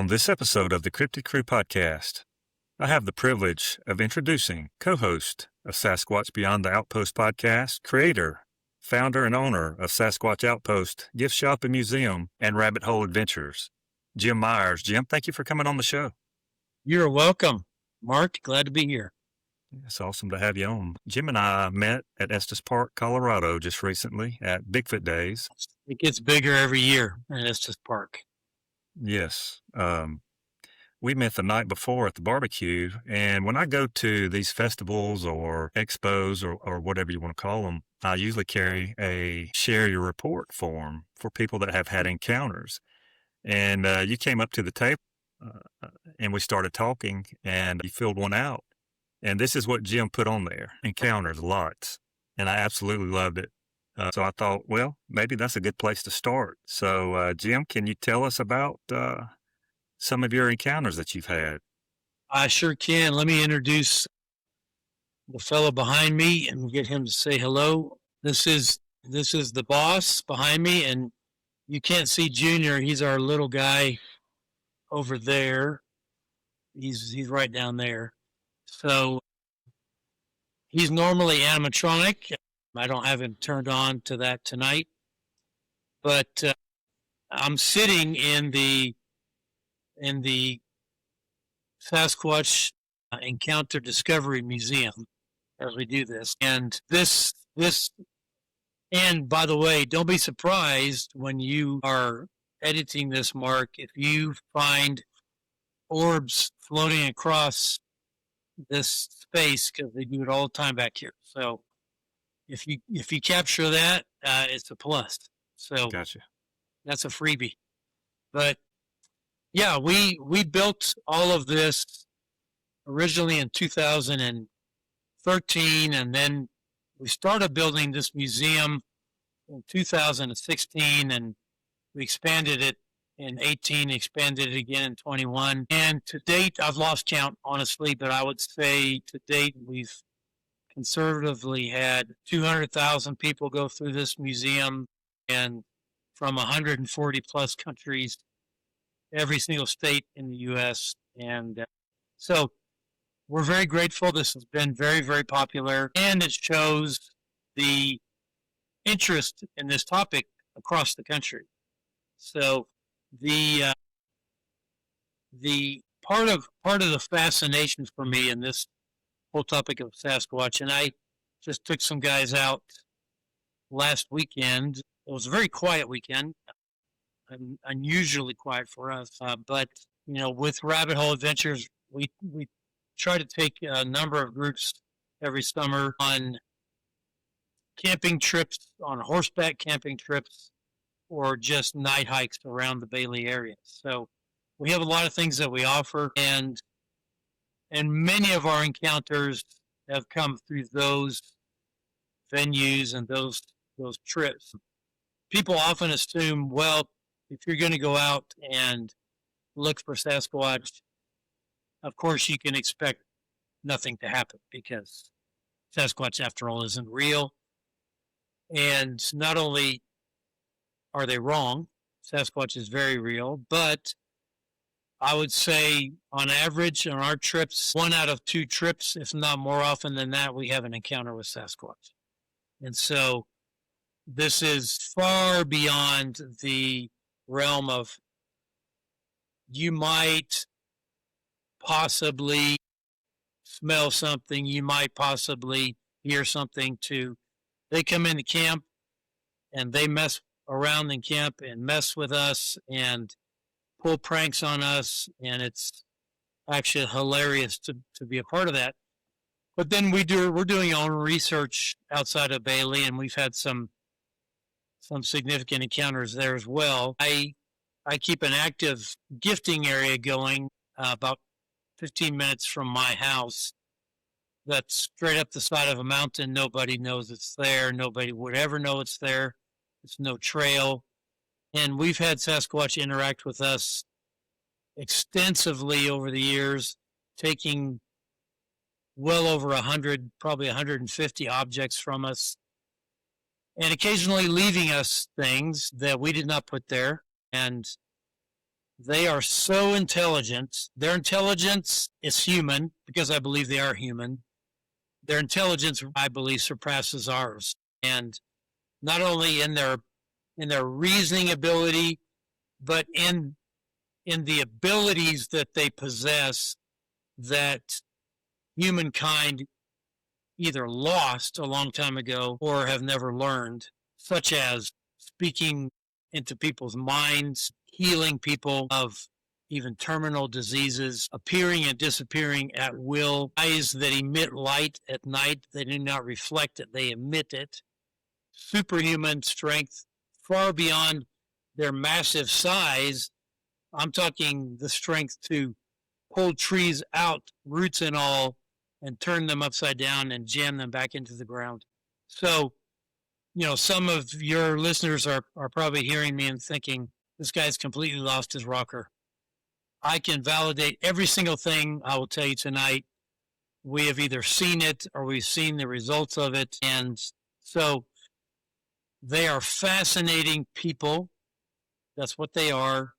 On this episode of the Cryptid Crew podcast, I have the privilege of introducing co-host of Sasquatch Beyond the Outpost podcast, creator, founder, and owner of Sasquatch Outpost, gift shop and museum, and rabbit hole adventures, Jim Myers. Jim, thank you for coming on the show. You're welcome, Mark. Glad to be here. It's awesome to have you on. Jim and I met at Estes Park, Colorado just recently at Bigfoot Days. It gets bigger every year at Estes Park. Yes. We met the night before at the barbecue, and when I go to these festivals or expos or whatever you want to call them, I usually carry a share your report form for people that have had encounters. And you came up to the table and we started talking, and you filled one out. And this is what Jim put on there: encounters, lots. And I absolutely loved it. So I thought, well, maybe that's a good place to start. So, Jim, can you tell us about some of your encounters that you've had? I sure can. Let me introduce the fellow behind me and get him to say hello. This is the boss behind me, and you can't see Junior. He's our little guy over there. He's right down there. So he's normally animatronic. I don't have him turned on to that tonight, but I'm sitting in the Sasquatch Encounter Discovery Museum as we do this. And and by the way, don't be surprised when you are editing this, Mark, if you find orbs floating across this space, because they do it all the time back here. So if you capture that, it's a plus. So Gotcha. That's a freebie. But yeah, we built all of this originally in 2013, and then we started building this museum in 2016, and we expanded it in 18, expanded it again in 21. And to date, I've lost count, honestly, but I would say to date, we've conservatively had 200,000 people go through this museum, and from 140 plus countries, every single state in the U.S. And so we're very grateful. This has been very, very popular, and it shows the interest in this topic across the country. So the part of the fascination for me in this whole topic of Sasquatch, and I just took some guys out last weekend. It was a very quiet weekend, unusually quiet for us. But with Rabbit Hole Adventures, we try to take a number of groups every summer on camping trips, on horseback camping trips, or just night hikes around the Bailey area. So we have a lot of things that we offer, and many of our encounters have come through those venues and those trips. People often assume, well, if you're going to go out and look for Sasquatch, of course you can expect nothing to happen, because Sasquatch, after all, isn't real. And not only are they wrong, Sasquatch is very real, but I would say on average on our trips, 1 out of 2 trips, if not more often than that, we have an encounter with Sasquatch. And so this is far beyond the realm of you might possibly smell something, you might possibly hear something, to they come into camp and they mess around in camp and mess with us and pull pranks on us, and it's actually hilarious to be a part of that. But then we're doing our own research outside of Bailey, and we've had some significant encounters there as well. I keep an active gifting area going about 15 minutes from my house. That's straight up the side of a mountain. Nobody knows it's there. Nobody would ever know it's there. It's no trail. And we've had Sasquatch interact with us extensively over the years, taking well over 100, probably 150 objects from us, and occasionally leaving us things that we did not put there. And They are so intelligent. Their intelligence is human because I believe they are human. Their intelligence, I believe, surpasses ours. And not only in their reasoning ability, but in the abilities that they possess that humankind either lost a long time ago or have never learned, such as speaking into people's minds, healing people of even terminal diseases, appearing and disappearing at will, eyes that emit light at night. They do not reflect it, they emit it. Superhuman strength, far beyond their massive size. I'm talking the strength to pull trees out, roots and all, and turn them upside down and jam them back into the ground. So, some of your listeners are probably hearing me and thinking, this guy's completely lost his rocker. I can validate every single thing I will tell you tonight. We have either seen it or we've seen the results of it. And so they are fascinating people. That's what they are.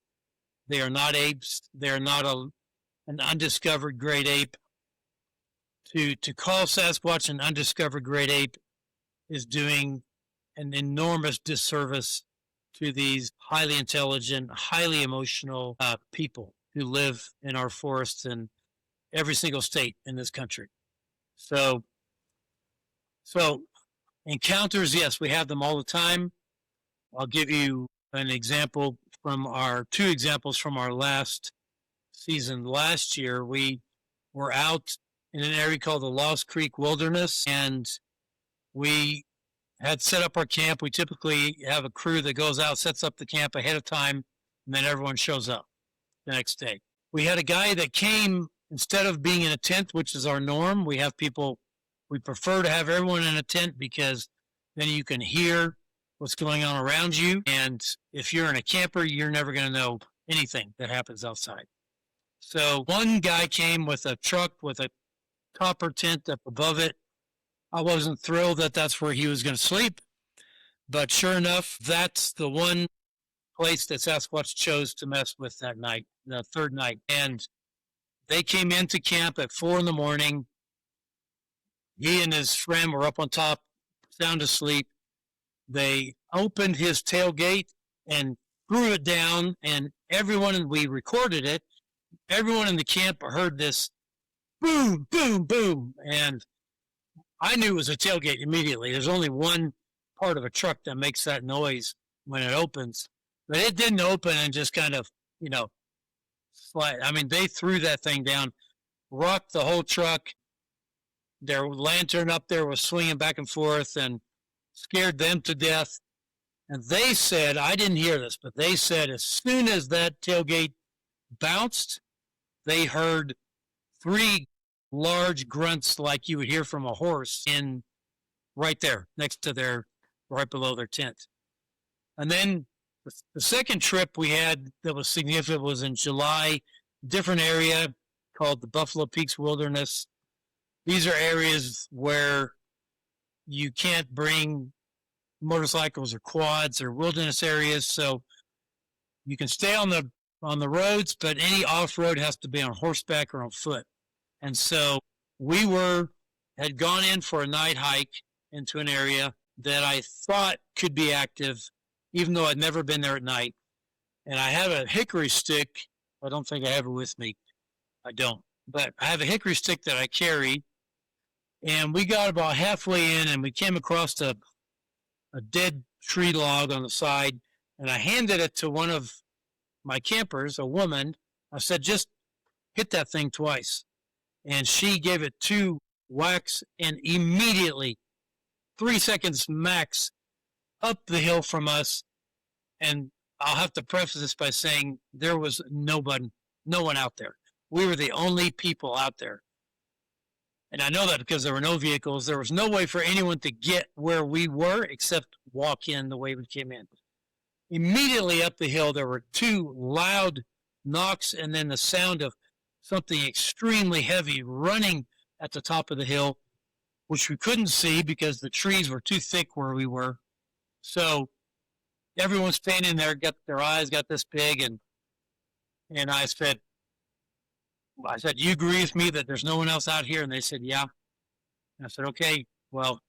They are not apes. They are not an undiscovered great ape. To call Sasquatch an undiscovered great ape is doing an enormous disservice to these highly intelligent, highly emotional people who live in our forests in every single state in this country. So encounters, yes, we have them all the time. I'll give you an example from two examples from our last season. Last year, we were out in an area called the Lost Creek Wilderness, and we had set up our camp. We typically have a crew that goes out, sets up the camp ahead of time, and then everyone shows up the next day. We had a guy that came, instead of being in a tent, which is our norm, we prefer to have everyone in a tent because then you can hear what's going on around you. And if you're in a camper, you're never going to know anything that happens outside. So one guy came with a truck with a copper tent up above it. I wasn't thrilled that that's where he was going to sleep, but sure enough, that's the one place that Sasquatch chose to mess with that night, the third night. And they came into camp at 4 a.m. He and his friend were up on top, sound asleep. They opened his tailgate and threw it down, and we recorded it. Everyone in the camp heard this boom, boom, boom, and I knew it was a tailgate immediately. There's only one part of a truck that makes that noise when it opens, but it didn't open and just kind of, slide. I mean, they threw that thing down, rocked the whole truck. Their lantern up there was swinging back and forth and scared them to death. And they said, I didn't hear this, but they said as soon as that tailgate bounced, they heard 3 large grunts like you would hear from a horse right there next to right below their tent. And then the second trip we had that was significant was in July, different area called the Buffalo Peaks Wilderness. These are areas where you can't bring motorcycles or quads or wilderness areas, so you can stay on the roads, but any off-road has to be on horseback or on foot. And so we had gone in for a night hike into an area that I thought could be active, even though I'd never been there at night. And I have a hickory stick. I don't think I have it with me. I don't. But I have a hickory stick that I carry. And we got about halfway in, and we came across a dead tree log on the side. And I handed it to one of my campers, a woman. I said, just hit that thing twice. And she gave it 2 whacks, and immediately, 3 seconds max, up the hill from us. And I'll have to preface this by saying there was no one out there. We were the only people out there. And I know that because there were no vehicles. There was no way for anyone to get where we were except walk in the way we came in. Immediately up the hill, there were 2 loud knocks and then the sound of something extremely heavy running at the top of the hill, which we couldn't see because the trees were too thick where we were. So everyone's standing there, got their eyes got this big, and And I said, you agree with me that there's no one else out here? And they said, yeah. And I said, okay, well,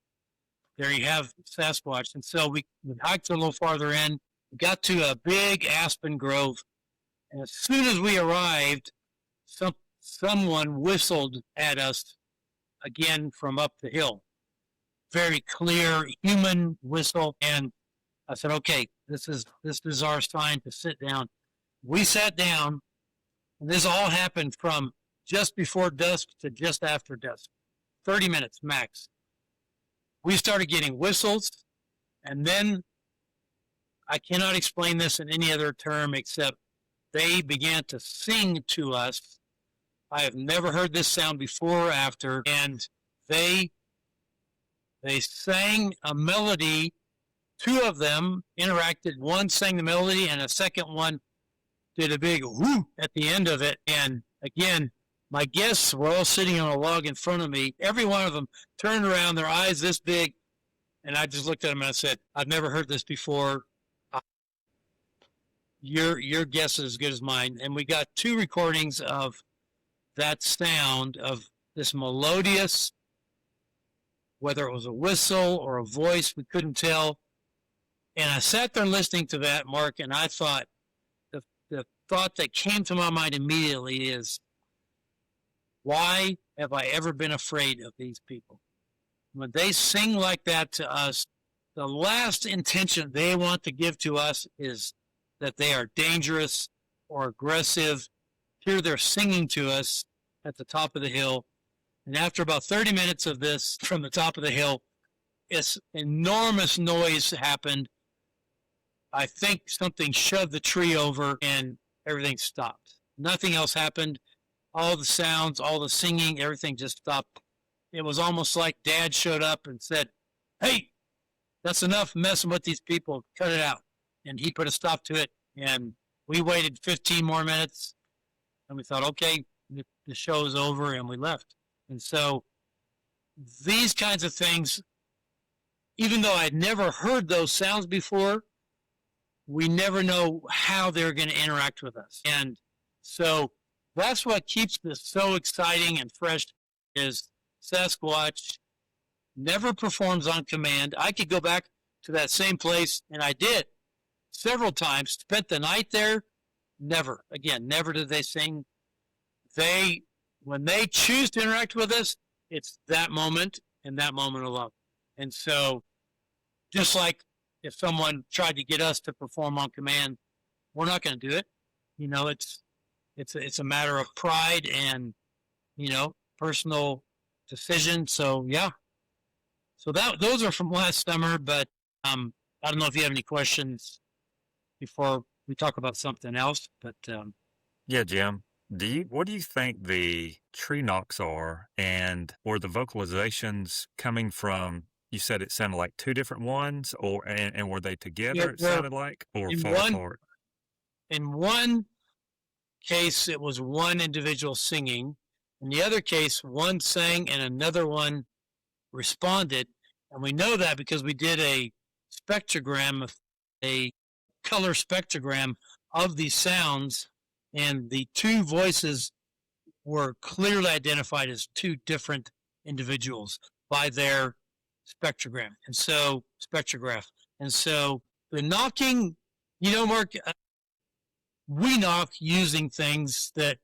there you have Sasquatch. And so we hiked a little farther in. We got to a big aspen grove. And as soon as we arrived, someone whistled at us again from up the hill. Very clear human whistle. And I said, okay, this is our sign to sit down. We sat down, and this all happened from just before dusk to just after dusk, 30 minutes max. We started getting whistles, and then I cannot explain this in any other term except they began to sing to us. I have never heard this sound before or after, and they sang a melody. Two of them interacted. One sang the melody, and a second one did a big whoo at the end of it. And again, my guests were all sitting on a log in front of me. Every one of them turned around, their eyes this big, and I just looked at them and I said, I've never heard this before. Your guess is as good as mine. And we got 2 recordings of that sound, of this melodious, whether it was a whistle or a voice, we couldn't tell. And I sat there listening to that, Mark, and I thought, the thought that came to my mind immediately is, why have I ever been afraid of these people? When they sing like that to us, the last intention they want to give to us is that they are dangerous or aggressive. Here they're singing to us at the top of the hill. And after about 30 minutes of this from the top of the hill, this enormous noise happened. I think something shoved the tree over and everything stopped. Nothing else happened. All the sounds, all the singing, everything just stopped. It was almost like Dad showed up and said, hey, that's enough messing with these people. Cut it out. And he put a stop to it. And we waited 15 more minutes. And we thought, okay, the show is over, and we left. And so these kinds of things, even though I'd never heard those sounds before, we never know how they're going to interact with us. And so that's what keeps this so exciting and fresh, is Sasquatch never performs on command. I could go back to that same place, and I did several times, spent the night there. Never did they sing. When they choose to interact with us, it's that moment and that moment alone. And so just like if someone tried to get us to perform on command, we're not going to do it. You know, it's a matter of pride and, personal decision. So yeah. So those are from last summer, but I don't know if you have any questions before we talk about something else, but Yeah, Jim. What do you think the tree knocks are, and were the vocalizations coming from? You said it sounded like 2 different ones, and were they together? It sounded like, or far apart. In one case, it was one individual singing. In the other case, one sang and another one responded, and we know that because we did a color spectrogram of these sounds. And the 2 voices were clearly identified as 2 different individuals by their spectrograph. And so the knocking, Mark, we knock using things that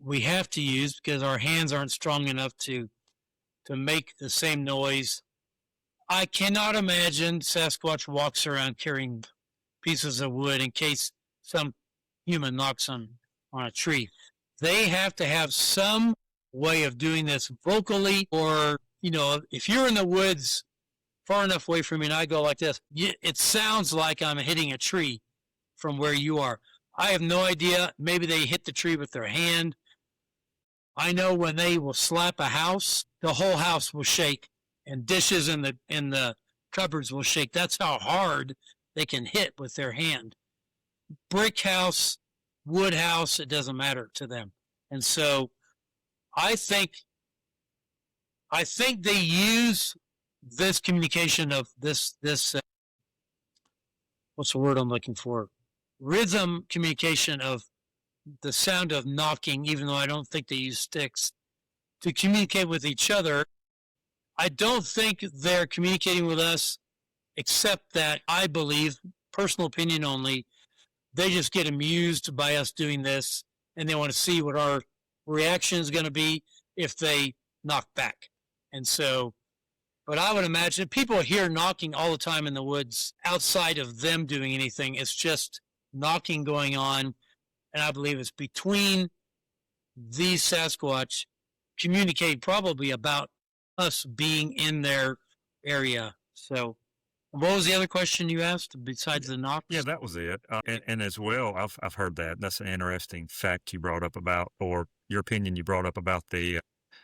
we have to use because our hands aren't strong enough to make the same noise. I cannot imagine Sasquatch walks around carrying pieces of wood in case some human knocks on a tree. They have to have some way of doing this vocally, or, if you're in the woods far enough away from me and I go like this, it sounds like I'm hitting a tree from where you are. I have no idea. Maybe they hit the tree with their hand. I know when they will slap a house, the whole house will shake, and dishes in the cupboards will shake. That's how hard they can hit with their hand. Brick house, wood house, it doesn't matter to them. And so I think they use this communication of this what's the word I'm looking for? Rhythm communication of the sound of knocking, even though I don't think they use sticks to communicate with each other. I don't think they're communicating with us, except that I believe, personal opinion only, they just get amused by us doing this, and they want to see what our reaction is going to be if they knock back. And so, but I would imagine people hear knocking all the time in the woods outside of them doing anything. It's just knocking going on, and I believe it's between these Sasquatch communicating probably about us being in their area. So, what was the other question you asked besides the knocks? Yeah, that was it. And as well, I've heard that. That's an interesting fact you brought up about, or your opinion you brought up about the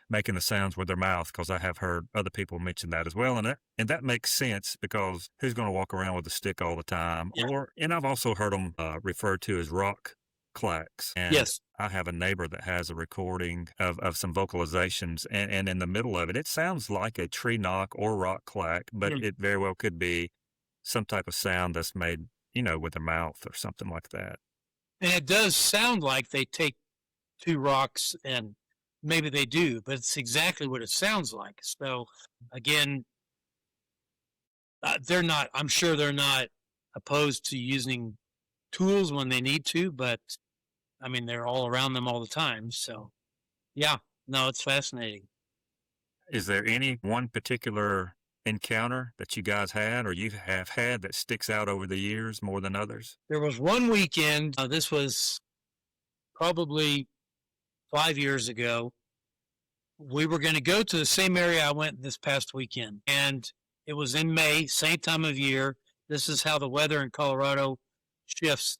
making the sounds with their mouth, because I have heard other people mention that as well. And that makes sense, because who's going to walk around with a stick all the time? Yeah. And I've also heard them referred to as rock clacks. And Yes. I have a neighbor that has a recording of some vocalizations, and in the middle of it, it sounds like a tree knock or rock clack, but it very well could be some type of sound that's made, with their mouth or something like that. And it does sound like they take two rocks, and maybe they do, but it's exactly what it sounds like. So again, I'm sure they're not opposed to using tools when they need to, but I mean, they're all around them all the time. So yeah, no, it's fascinating. Is there any one particular encounter that you guys had or you have had that sticks out over the years more than others? There was one weekend, this was probably 5 years ago. We were going to go to the same area I went this past weekend, and it was in May, same time of year. This is how the weather in Colorado shifts.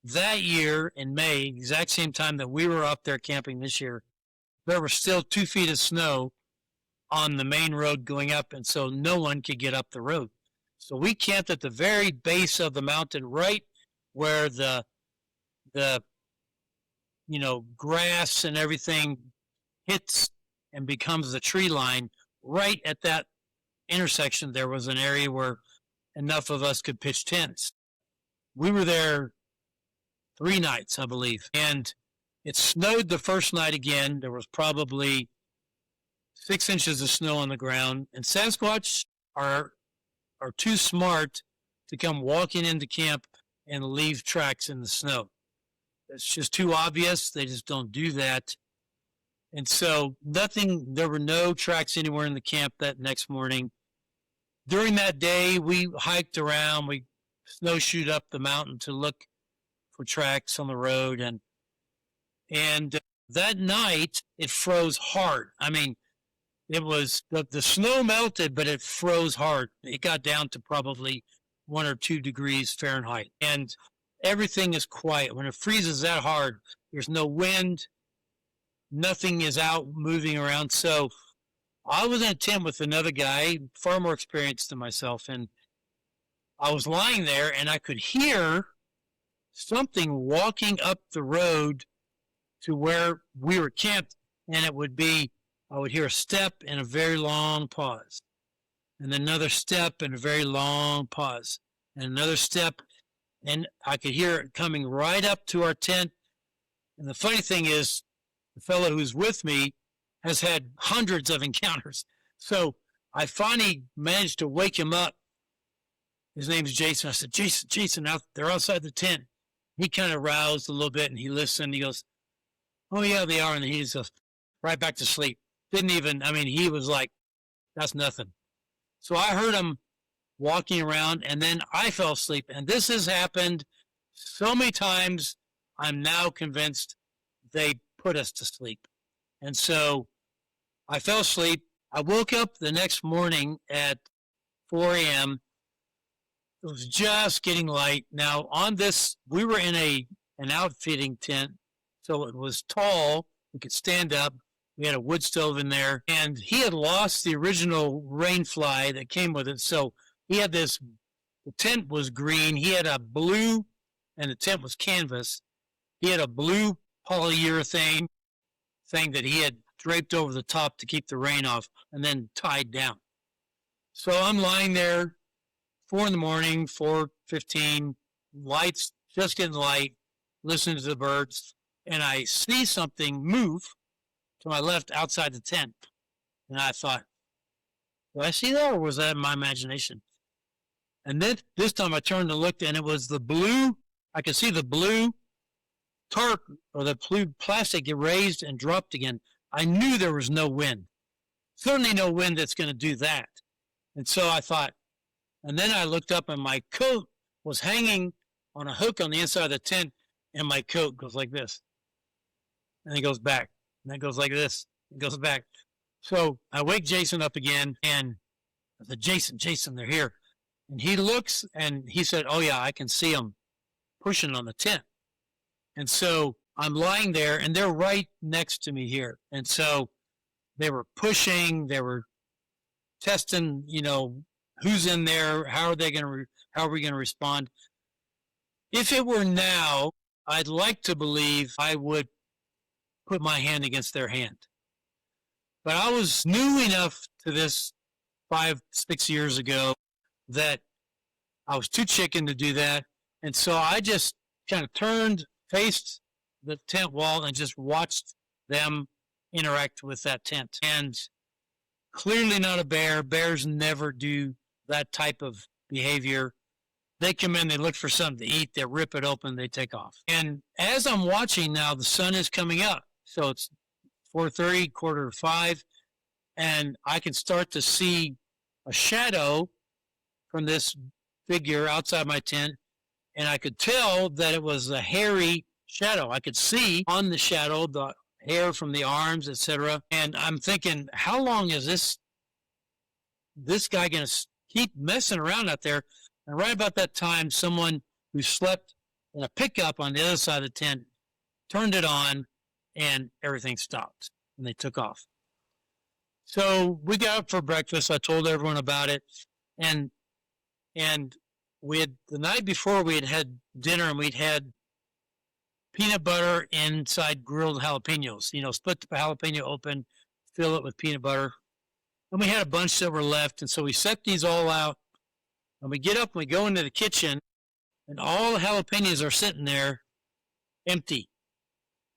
That year in May, exact same time that we were up there camping this year, there were still 2 feet of snow on the main road going up, and so no one could get up the road. So we camped at the very base of the mountain, right where the grass and everything hits and becomes the tree line. Right at that intersection, there was an area where enough of us could pitch tents. We were there 3 nights, I believe, and it snowed the first night again. There was probably 6 inches of snow on the ground, and Sasquatch are too smart to come walking into camp and leave tracks in the snow. It's just too obvious. They just don't do that. And so there were no tracks anywhere in the camp that next morning. During that day, we hiked around, we snowshoed up the mountain to look for tracks on the road. And that night, it froze hard. I mean, it was, the snow melted, but it froze hard. It got down to probably 1 or 2 degrees Fahrenheit. And everything is quiet. When it freezes that hard, there's no wind. Nothing is out moving around. So I was in a tent with another guy, far more experienced than myself. And I was lying there, and I could hear something walking up the road to where we were camped. And it would be, I would hear a step and a very long pause, and another step and a very long pause, and another step. And I could hear it coming right up to our tent. And the funny thing is, the fellow who's with me has had hundreds of encounters. So I finally managed to wake him up. His name's Jason. I said, Jason, they're outside the tent. He kind of roused a little bit, and he listened. He goes, oh, yeah, they are. And he just goes right back to sleep. He was like, that's nothing. So I heard him walking around, and then I fell asleep. And this has happened so many times, I'm now convinced they put us to sleep. And so I fell asleep. I woke up the next morning at 4 a.m. It was just getting light. Now, on this, we were in an outfitting tent, so it was tall. We could stand up. We had a wood stove in there, and he had lost the original rain fly that came with it. So he had the tent was green. He had a blue, and the tent was canvas. He had a blue polyurethane thing that he had draped over the top to keep the rain off and then tied down. So I'm lying there, 4 in the morning, 4:15, lights just getting light, listening to the birds. and I see something move to my left outside the tent. And I thought, did I see that, or was that in my imagination? And then this time I turned and looked, and it was the blue. I could see the blue tarp or the blue plastic get raised and dropped again. I knew there was no wind. Certainly no wind that's going to do that. And so I thought, and then I looked up, and my coat was hanging on a hook on the inside of the tent, and my coat goes like this. And it goes back. And it goes like this. It goes back. So I wake Jason up again, and I said, Jason, they're here. And he looks, and he said, oh, yeah, I can see them pushing on the tent. And so I'm lying there, and they're right next to me here. And so they were pushing, they were testing, who's in there, how are we going to respond? If it were now, I'd like to believe I would put my hand against their hand. But I was new enough to this 5-6 years ago that I was too chicken to do that. And so I just kind of turned, faced the tent wall, and just watched them interact with that tent. And clearly not a bear. Bears never do that type of behavior. They come in, they look for something to eat, they rip it open, they take off. And as I'm watching now, the sun is coming up. So it's 4:30, 4:45, and I can start to see a shadow from this figure outside my tent, and I could tell that it was a hairy shadow. I could see on the shadow the hair from the arms, etc. And I'm thinking, how long is this guy going to keep messing around out there? And right about that time, someone who slept in a pickup on the other side of the tent turned it on, and everything stopped, and they took off. So we got up for breakfast. I told everyone about it, and we had, the night before, we had dinner, and we'd had peanut butter inside grilled jalapenos. Split the jalapeno open, fill it with peanut butter, and we had a bunch that were left, and so we set these all out, and we get up and we go into the kitchen, and all the jalapenos are sitting there empty.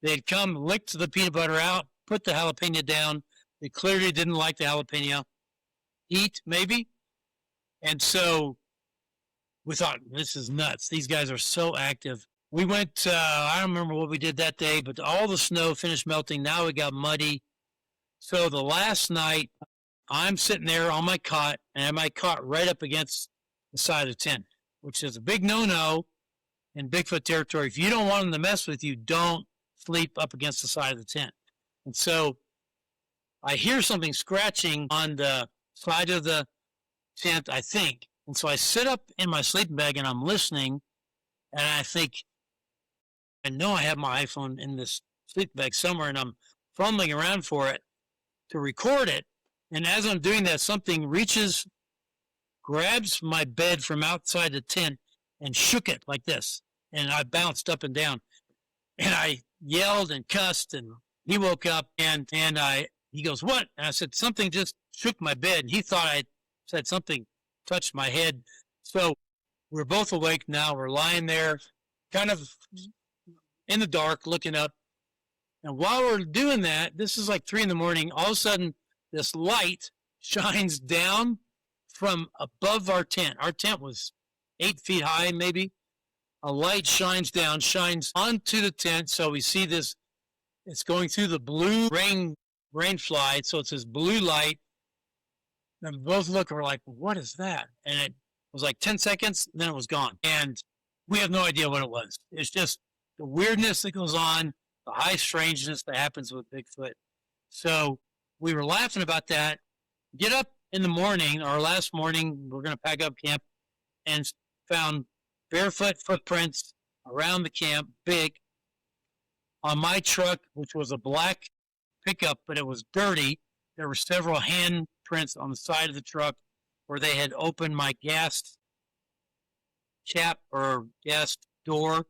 They'd come, licked the peanut butter out, put the jalapeno down. They clearly didn't like the jalapeno. Eat, maybe. And so we thought, this is nuts. These guys are so active. We went, I don't remember what we did that day, but all the snow finished melting. Now it got muddy. So the last night, I'm sitting there on my cot, and I had my cot right up against the side of the tent, which is a big no-no in Bigfoot territory. If you don't want them to mess with you, don't sleep up against the side of the tent. And so I hear something scratching on the side of the tent, I think. And so I sit up in my sleeping bag, and I'm listening, and I think, I know I have my iPhone in this sleeping bag somewhere, and I'm fumbling around for it to record it. And as I'm doing that, something reaches, grabs my bed from outside the tent and shook it like this. And I bounced up and down. And I yelled and cussed, and he woke up, and he goes, what? And I said, something just shook my bed. And he thought I said something touched my head. So we're both awake now. We're lying there kind of in the dark looking up. And while we're doing that, this is like 3 in the morning, all of a sudden this light shines down from above our tent. Our tent was 8 feet high, maybe. A light shines down, shines onto the tent. So we see this, it's going through the blue rain fly. So it's this blue light. And we both look and we're like, what is that? And it was like 10 seconds, and then it was gone. And we have no idea what it was. It's just the weirdness that goes on, the high strangeness that happens with Bigfoot. So we were laughing about that. Get up in the morning, our last morning, we're going to pack up camp, and found barefoot footprints around the camp, big. On my truck, which was a black pickup, but it was dirty, there were several handprints on the side of the truck where they had opened my gas cap or gas door,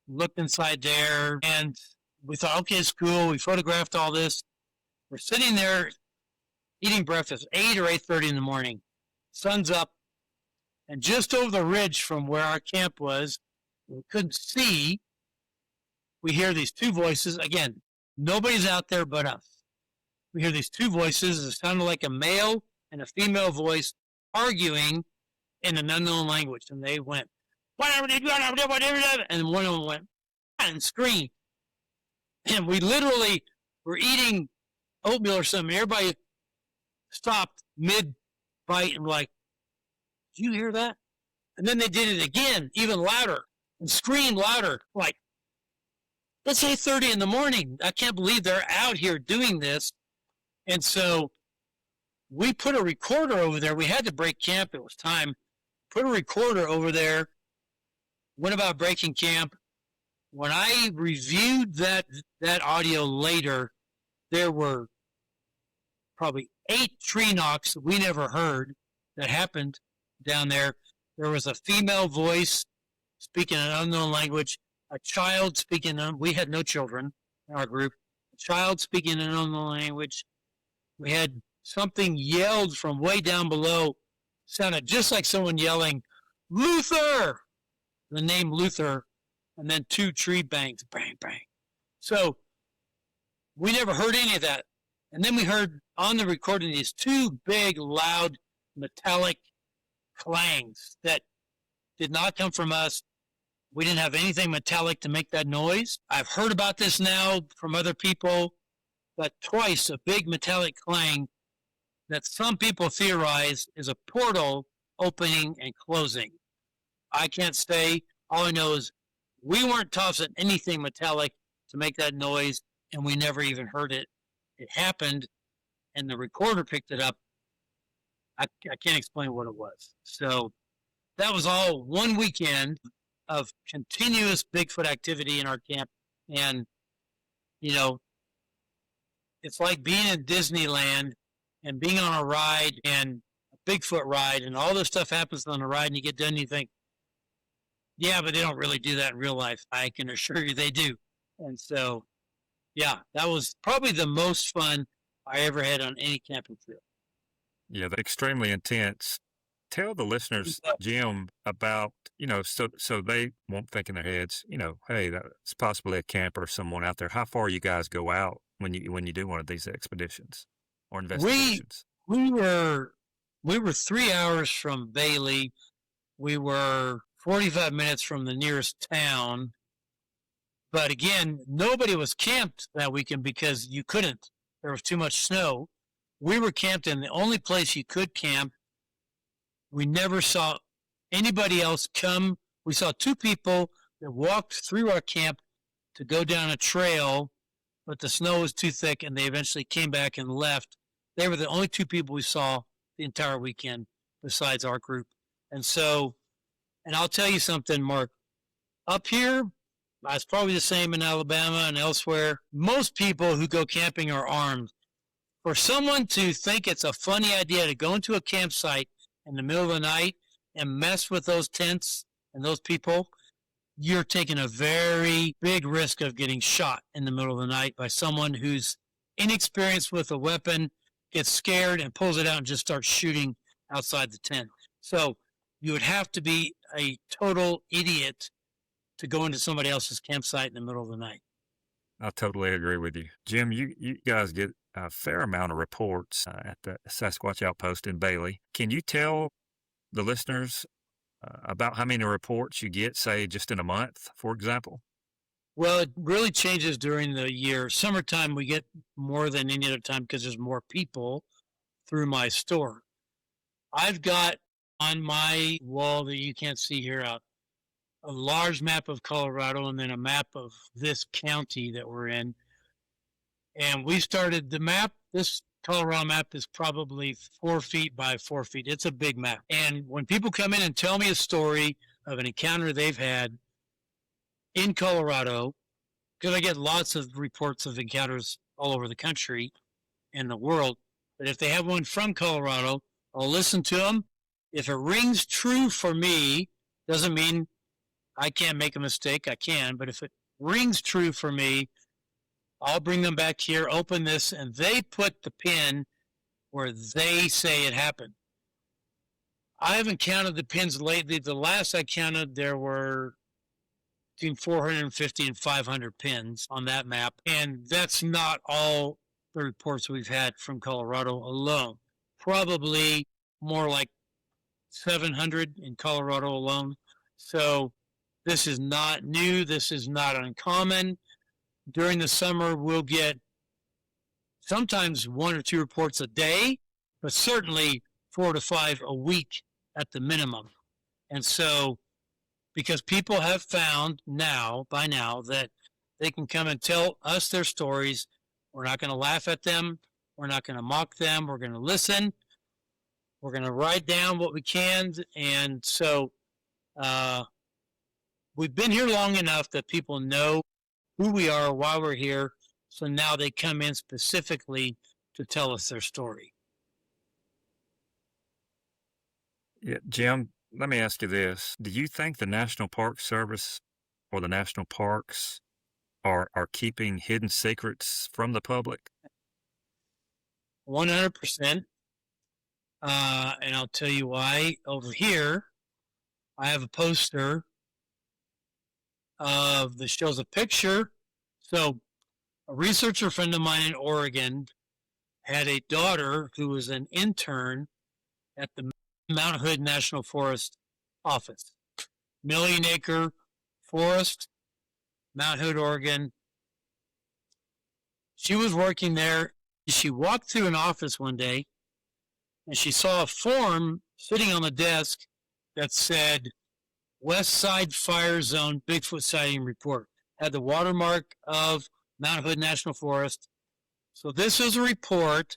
looked inside there, and we thought, okay, it's cool. We photographed all this. We're sitting there eating breakfast, 8 or 8:30 in the morning. Sun's up, and just over the ridge from where our camp was, we couldn't see, we hear these two voices. Again, nobody's out there but us. We hear these two voices. It sounded like a male and a female voice arguing in an unknown language. And they went, whatever, and one of them went and screamed. And we literally were eating oatmeal or something. Everybody stopped mid-bite and like, did you hear that? And then they did it again, even louder, and screamed louder. Like, it's 8:30 in the morning. I can't believe they're out here doing this. And so we put a recorder over there. We had to break camp. It was time. Put a recorder over there. Went about breaking camp. When I reviewed that audio later, there were probably 8 tree knocks that we never heard that happened down there. There was a female voice speaking an unknown language, a child speaking, we had no children in our group, a child speaking an unknown language. We had something yelled from way down below, sounded just like someone yelling, Luther, the name Luther, and then 2 tree bangs, bang, bang. So we never heard any of that. And then we heard on the recording these 2 big, loud, metallic clangs that did not come from us. We didn't have anything metallic to make that noise. I've heard about this now from other people, but twice a big metallic clang that some people theorize is a portal opening and closing. I can't say. All I know is we weren't tossing anything metallic to make that noise, and we never even heard it. It happened, and the recorder picked it up. I can't explain what it was. So that was all one weekend of continuous Bigfoot activity in our camp. And, you know, it's like being in Disneyland and being on a ride and a Bigfoot ride, and all this stuff happens on the ride, and you get done and you think, yeah, but they don't really do that in real life. I can assure you they do. And so, yeah, that was probably the most fun I ever had on any camping trip. Yeah, they're extremely intense. Tell the listeners, Jim, about, so they won't think in their heads, hey, that's possibly a camper or someone out there. How far you guys go out when you do one of these expeditions or investigations? We were 3 hours from Bailey. We were 45 minutes from the nearest town. But again, nobody was camped that weekend because you couldn't. There was too much snow. We were camped in the only place you could camp. We never saw anybody else come. We saw 2 people that walked through our camp to go down a trail, but the snow was too thick, and they eventually came back and left. They were the only 2 people we saw the entire weekend besides our group. And so, and I'll tell you something, Mark. Up here, it's probably the same in Alabama and elsewhere. Most people who go camping are armed. For someone to think it's a funny idea to go into a campsite in the middle of the night and mess with those tents and those people, you're taking a very big risk of getting shot in the middle of the night by someone who's inexperienced with a weapon, gets scared and pulls it out and just starts shooting outside the tent. So you would have to be a total idiot to go into somebody else's campsite in the middle of the night. I totally agree with you. Jim, you guys get a fair amount of reports at the Sasquatch Outpost in Bailey. Can you tell the listeners about how many reports you get, say, just in a month, for example? Well, it really changes during the year. Summertime, we get more than any other time because there's more people through my store. I've got on my wall that you can't see here out a large map of Colorado and then a map of this county that we're in. And we started the map. This Colorado map is probably 4 feet by 4 feet. It's a big map. And when people come in and tell me a story of an encounter they've had in Colorado, because I get lots of reports of encounters all over the country and the world, but if they have one from Colorado, I'll listen to them. If it rings true for me, doesn't mean I can't make a mistake. I can, but if it rings true for me, I'll bring them back here, open this, and they put the pin where they say it happened. I haven't counted the pins lately. The last I counted, there were between 450 and 500 pins on that map. And that's not all the reports we've had from Colorado alone. Probably more like 700 in Colorado alone. So this is not new. This is not uncommon. During the summer, we'll get sometimes 1 or 2 reports a day, but certainly 4 to 5 a week at the minimum. And so, because people have found by now, that they can come and tell us their stories, we're not going to laugh at them. We're not going to mock them. We're going to listen. We're going to write down what we can. And so we've been here long enough that people know who we are, why we're here. So now they come in specifically to tell us their story. Yeah, Jim, let me ask you this. Do you think the National Park Service or the national parks are keeping hidden secrets from the public? 100%. And I'll tell you why. Over here, I have a poster that shows a picture. So a researcher friend of mine in Oregon had a daughter who was an intern at the Mount Hood National Forest office. Million-acre forest, Mount Hood, Oregon. She was working there. She walked through an office one day, and she saw a form sitting on the desk that said, West Side Fire Zone Bigfoot Sighting Report. Had the watermark of Mount Hood National Forest. So this was a report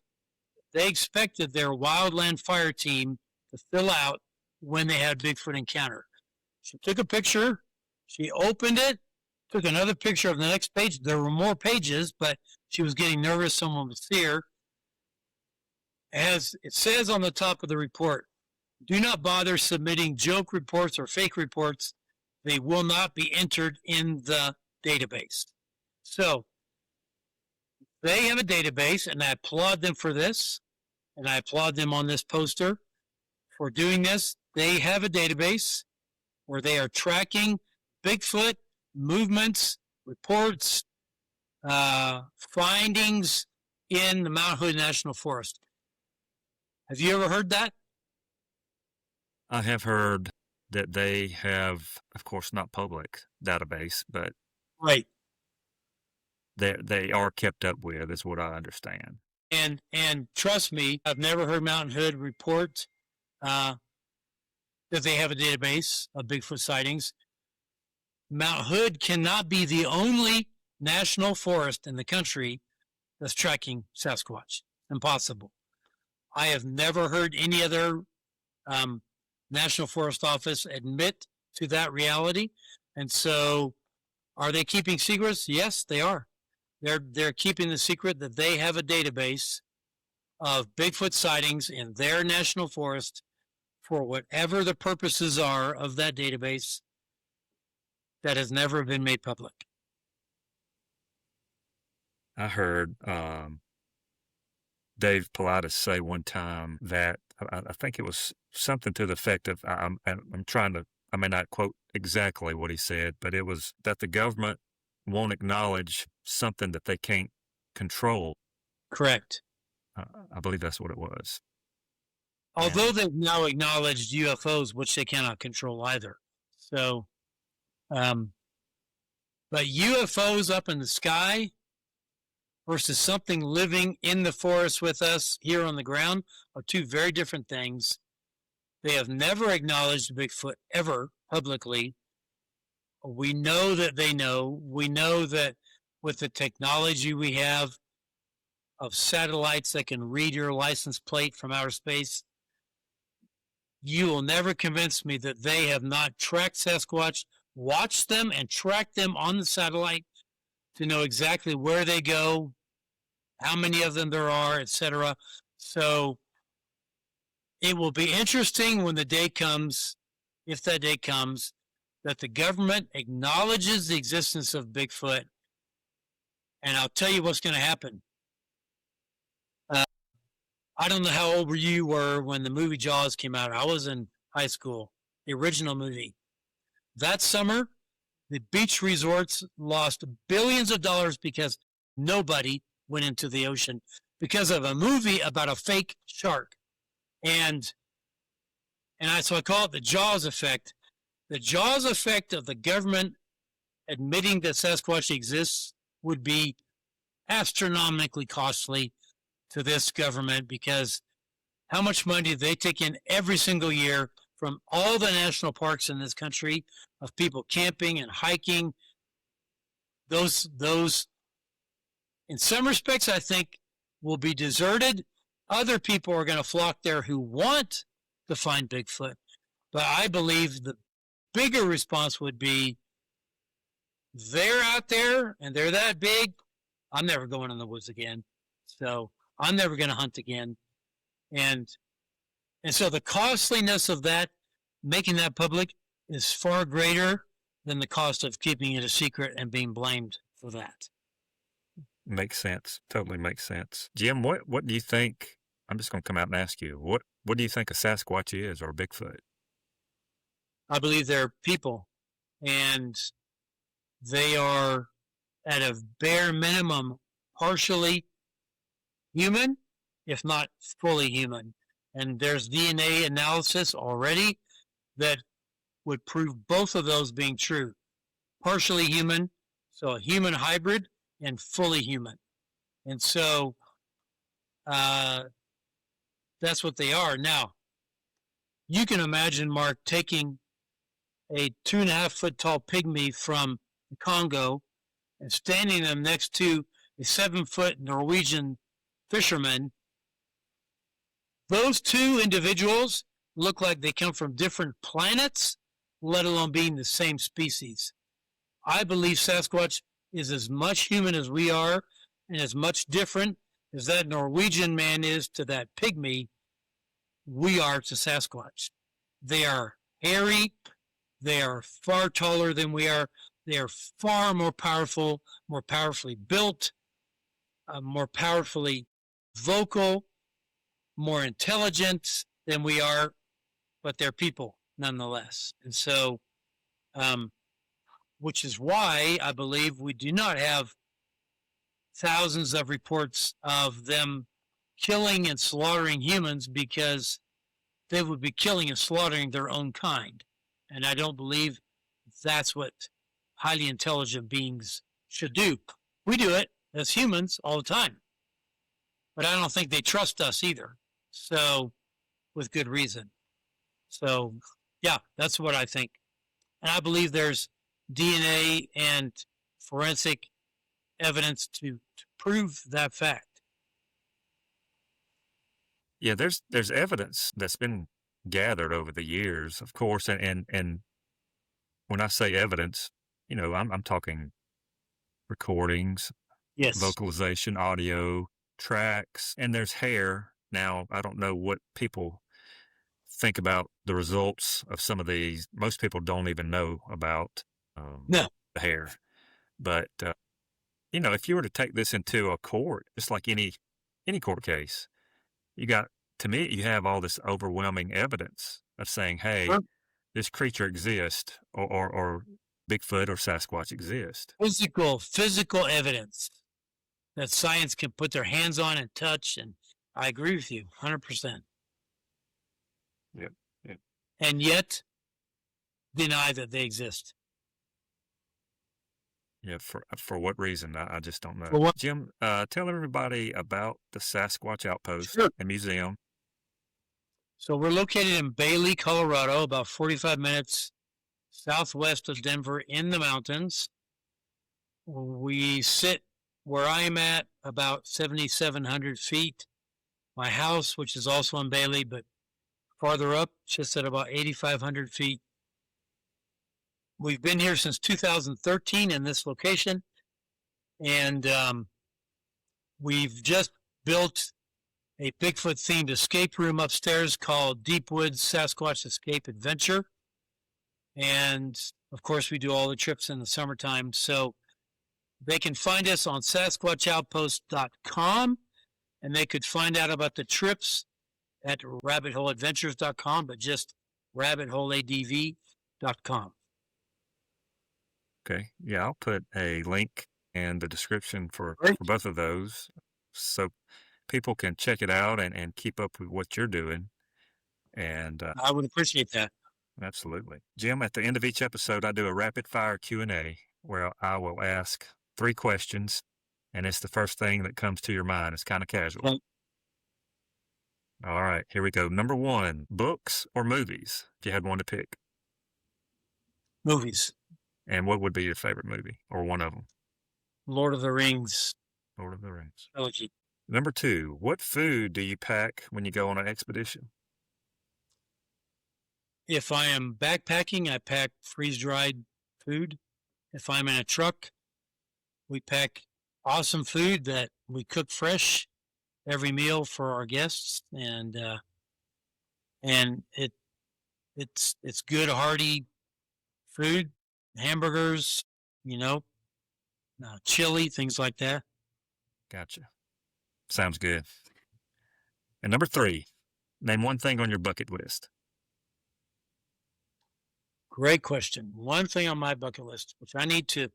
they expected their wildland fire team to fill out when they had Bigfoot encounter. She took a picture, she opened it, took another picture of the next page. There were more pages, but she was getting nervous someone would see her. As it says on the top of the report, do not bother submitting joke reports or fake reports. They will not be entered in the database. So they have a database, and I applaud them for this, and I applaud them on this poster for doing this. They have a database where they are tracking Bigfoot movements, reports, findings in the Mount Hood National Forest. Have you ever heard that? I have heard that they have, of course, not public database, but Right. they are kept up with, is what I understand. And trust me, I've never heard Mountain Hood report that they have a database of Bigfoot sightings. Mount Hood cannot be the only national forest in the country that's tracking Sasquatch. Impossible. I have never heard any other National Forest Office admit to that reality. And so are they keeping secrets? Yes, they are. They're keeping the secret that they have a database of Bigfoot sightings in their national forest for whatever the purposes are of that database that has never been made public. I heard Dave Pilatus say one time that I think it was something to the effect of, I'm trying to, I may not quote exactly what he said, but it was that the government won't acknowledge something that they can't control. Correct. I believe that's what it was. Although they've now acknowledged UFOs, which they cannot control either. So, but UFOs up in the sky versus something living in the forest with us here on the ground are two very different things. They have never acknowledged Bigfoot ever publicly. We know that they know. We know that with the technology we have of satellites that can read your license plate from outer space, you will never convince me that they have not tracked Sasquatch, watched them, and tracked them on the satellite to know exactly where they go, how many of them there are, etc. So it will be interesting when the day comes, if that day comes, that the government acknowledges the existence of Bigfoot. And I'll tell you what's going to happen. I don't know how old you were when the movie Jaws came out. I was in high school, the original movie. That summer, The beach resorts lost billions of dollars because nobody went into the ocean because of a movie about a fake shark. And so I call it the Jaws effect. The Jaws effect of the government admitting that Sasquatch exists would be astronomically costly to this government, because how much money do they take in every single year from all the national parks in this country of people camping and hiking? Those, in some respects, I think will be deserted. Other people are going to flock there who want to find Bigfoot. But I believe the bigger response would be, they're out there and they're that big, I'm never going in the woods again. So I'm never going to hunt again. And so the costliness of that, making that public, is far greater than the cost of keeping it a secret and being blamed for that. Makes sense. Totally makes sense. Jim, what do you think? I'm just going to come out and ask you, what do you think a Sasquatch is, or a Bigfoot? I believe they're people, and they are, at a bare minimum, partially human, if not fully human. And there's DNA analysis already that would prove both of those being true. Partially human, so a human hybrid, and fully human. And so that's what they are. Now, you can imagine, Mark, taking a 2.5 foot tall pygmy from the Congo and standing them next to a 7 foot Norwegian fisherman. Those two individuals look like they come from different planets, let alone being the same species. I believe Sasquatch is as much human as we are, and as much different as that Norwegian man is to that pygmy, we are to Sasquatch. They are hairy. They are far taller than we are. They are far more powerful, more powerfully built, more powerfully vocal, more intelligent than we are, but they're people nonetheless. And so, which is why I believe we do not have thousands of reports of them killing and slaughtering humans, because they would be killing and slaughtering their own kind. And I don't believe that's what highly intelligent beings should do. We do it as humans all the time, but I don't think they trust us either. So, with good reason. So, yeah, that's what I think. And I believe there's DNA and forensic evidence to prove that fact. Yeah, there's evidence that's been gathered over the years, of course, and when I say evidence, I'm talking recordings, Yes. vocalization, audio, tracks, and there's hair. Now, I don't know what people think about the results of some of these. Most people don't even know about No. the hair. But, if you were to take this into a court, just like any court case, to me, you have all this overwhelming evidence of saying, hey, Sure. this creature exists, or Bigfoot or Sasquatch exist. Physical evidence that science can put their hands on and touch. And I agree with you 100%. Yep. And yet deny that they exist. Yeah, for what reason? I just don't know. For what? Jim, tell everybody about the Sasquatch Outpost Sure. and Museum. So we're located in Bailey, Colorado, about 45 minutes southwest of Denver in the mountains. We sit where I'm at, about 7,700 feet. My house, which is also in Bailey, but farther up, just at about 8,500 feet. We've been here since 2013 in this location, and we've just built a Bigfoot-themed escape room upstairs called Deep Woods Sasquatch Escape Adventure. And, of course, we do all the trips in the summertime. So they can find us on SasquatchOutpost.com, and they could find out about the trips at rabbitholeadventures.com, but just rabbitholeadv.com. Okay. Yeah, I'll put a link in the description Great. for both of those so people can check it out and keep up with what you're doing. And I would appreciate that. absolutely. Jim, at the end of each episode, I do a rapid fire Q&A where I will ask 3 questions, and it's the first thing that comes to your mind. It's kind of casual. Well, All right, here we go. Number 1, books or movies, if you had one to pick. movies, And what would be your favorite movie or one of them? Lord of the Rings Lord of the Rings. trilogy. Number 2, what food do you pack when you go on an expedition? If I am backpacking, I pack freeze-dried food. If I'm in a truck, we pack awesome food that we cook fresh every meal for our guests, and it's good hearty food, hamburgers, you know, chili, things like that. Gotcha. Sounds good. And number 3, name one thing on your bucket list. Great question. One thing on my bucket list, which I need to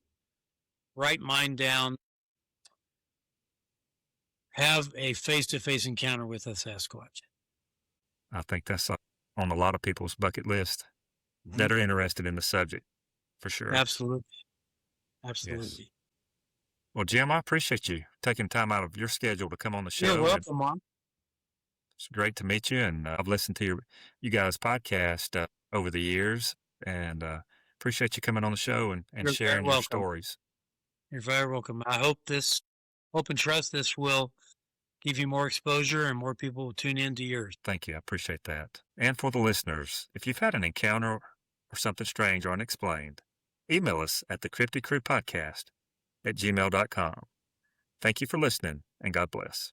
write mine down, have a face-to-face encounter with a Sasquatch. I think that's on a lot of people's bucket list that are interested in the subject, for sure. Absolutely. Yes. Absolutely. Well, Jim, I appreciate you taking time out of your schedule to come on the show. You're welcome, Mom. It's great to meet you, and I've listened to you guys' podcast over the years, and appreciate you coming on the show and You're very sharing your welcome. stories. You're very welcome. I hope and trust this will give you more exposure and more people will tune into yours. Thank you. I appreciate that. And for the listeners, if you've had an encounter or something strange or unexplained, email us at the Cryptid Crew Podcast at gmail.com. Thank you for listening, and God bless.